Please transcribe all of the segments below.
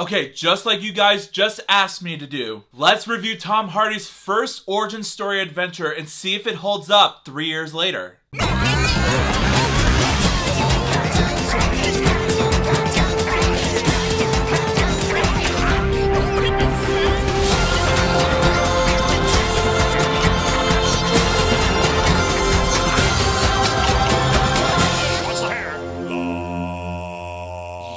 Okay, just like you guys just asked me to do, let's review Tom Hardy's first origin story adventure and see if it holds up 3 years later.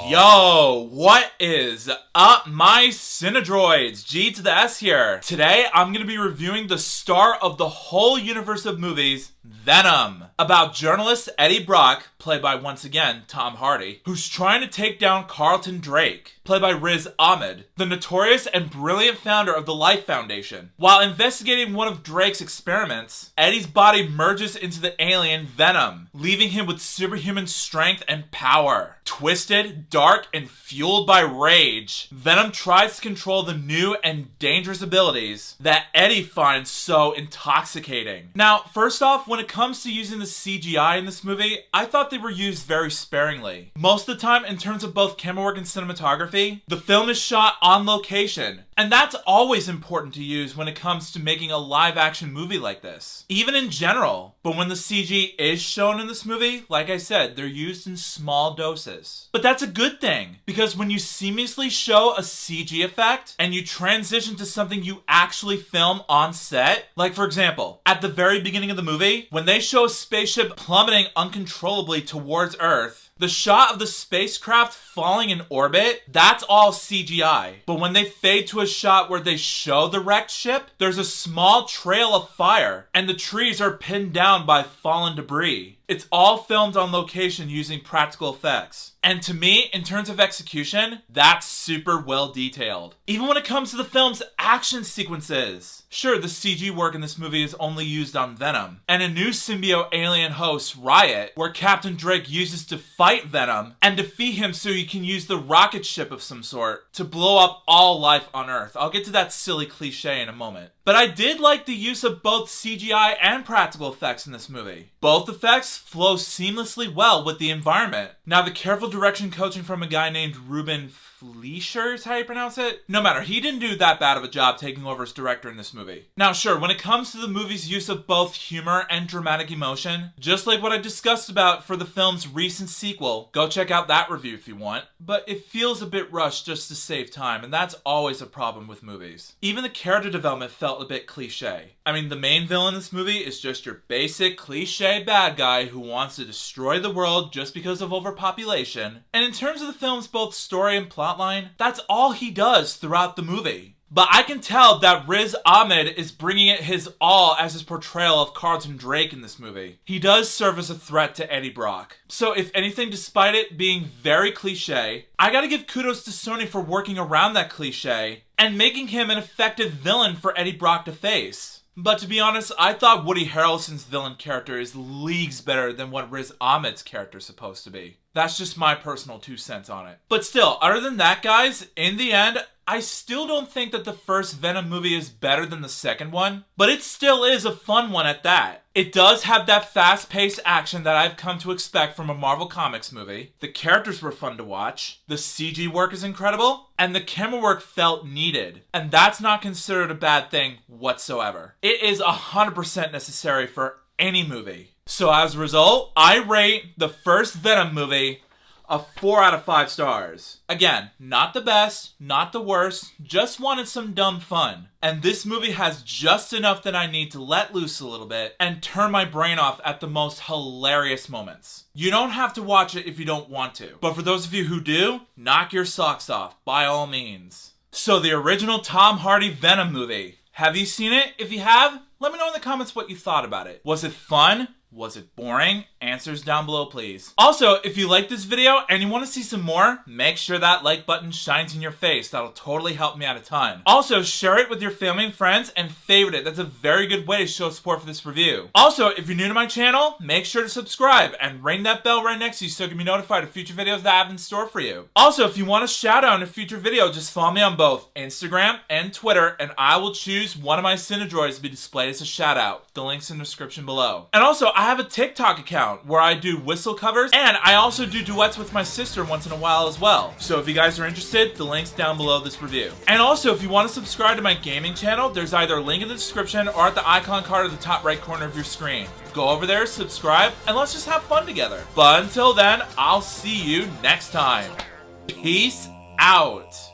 Yo, what is up, my Cinedroids? G to the S here. Today, I'm going to be reviewing the star of the whole universe of movies, Venom, about journalist Eddie Brock, played by, once again, Tom Hardy, who's trying to take down Carlton Drake, played by Riz Ahmed, the notorious and brilliant founder of the Life Foundation. While investigating one of Drake's experiments, Eddie's body merges into the alien Venom, leaving him with superhuman strength and power. Twisted, dark, and fueled by rage, Venom tries to control the new and dangerous abilities that Eddie finds so intoxicating. Now, first off, when it comes to using the CGI in this movie, I thought they were used very sparingly. Most of the time, in terms of both camera work and cinematography, the film is shot on location. And that's always important to use when it comes to making a live-action movie like this, even in general. But when the CG is shown in this movie, like I said, they're used in small doses. But that's a good thing, because when you seamlessly show a CG effect and you transition to something you actually film on set, like for example, at the very beginning of the movie, when they show a spaceship plummeting uncontrollably towards Earth, the shot of the spacecraft falling in orbit, that's all CGI. But when they fade to a shot where they show the wrecked ship, there's a small trail of fire, and the trees are pinned down by fallen debris. It's all filmed on location using practical effects. And to me, in terms of execution, that's super well detailed. Even when it comes to the film's action sequences. Sure, the CG work in this movie is only used on Venom, and a new symbiote alien host, Riot, where Captain Drake uses to fight Venom and defeat him so he can use the rocket ship of some sort to blow up all life on Earth. I'll get to that silly cliche in a moment. But I did like the use of both CGI and practical effects in this movie. Both effects flow seamlessly well with the environment. Now, the careful direction coaching from a guy named Ruben Fleischer is how you pronounce it? No matter, he didn't do that bad of a job taking over as director in this movie. Now sure, when it comes to the movie's use of both humor and dramatic emotion, just like what I discussed about for the film's recent sequel, go check out that review if you want, but it feels a bit rushed just to save time, and that's always a problem with movies. Even the character development felt a bit cliche. I mean, the main villain in this movie is just your basic cliche bad guy who wants to destroy the world just because of overpopulation, and in terms of the film's both story and plotline, that's all he does throughout the movie. But I can tell that Riz Ahmed is bringing it his all as his portrayal of Carlton Drake in this movie. He does serve as a threat to Eddie Brock. So if anything, despite it being very cliche, I gotta give kudos to Sony for working around that cliche and making him an effective villain for Eddie Brock to face. But to be honest, I thought Woody Harrelson's villain character is leagues better than what Riz Ahmed's character is supposed to be. That's just my personal 2 cents on it. But still, other than that, guys, in the end, I still don't think that the first Venom movie is better than the second one, but it still is a fun one at that. It does have that fast-paced action that I've come to expect from a Marvel Comics movie. The characters were fun to watch, the CG work is incredible, and the camera work felt needed. And that's not considered a bad thing whatsoever. It is 100% necessary for any movie. So as a result, I rate the first Venom movie a 4 out of 5 stars. Again, not the best, not the worst, just wanted some dumb fun. And this movie has just enough that I need to let loose a little bit and turn my brain off at the most hilarious moments. You don't have to watch it if you don't want to, but for those of you who do, knock your socks off, by all means. So the original Tom Hardy Venom movie. Have you seen it? If you have, let me know in the comments what you thought about it. Was it fun? Was it boring? Answers down below, please. Also, if you like this video and you want to see some more, make sure that like button shines in your face. That'll totally help me out a ton. Also, share it with your family and friends and favorite it. That's a very good way to show support for this review. Also, if you're new to my channel, make sure to subscribe and ring that bell right next to you so you can be notified of future videos that I have in store for you. Also, if you want a shout out in a future video, just follow me on both Instagram and Twitter, and I will choose one of my Cinedroids to be displayed as a shout out. The link's in the description below. And also, I have a TikTok account where I do whistle covers, and I also do duets with my sister once in a while as well. So if you guys are interested, the link's down below this review. And also, if you want to subscribe to my gaming channel, there's either a link in the description or at the icon card at the top right corner of your screen. Go over there, subscribe, and let's just have fun together. But until then, I'll see you next time. Peace out.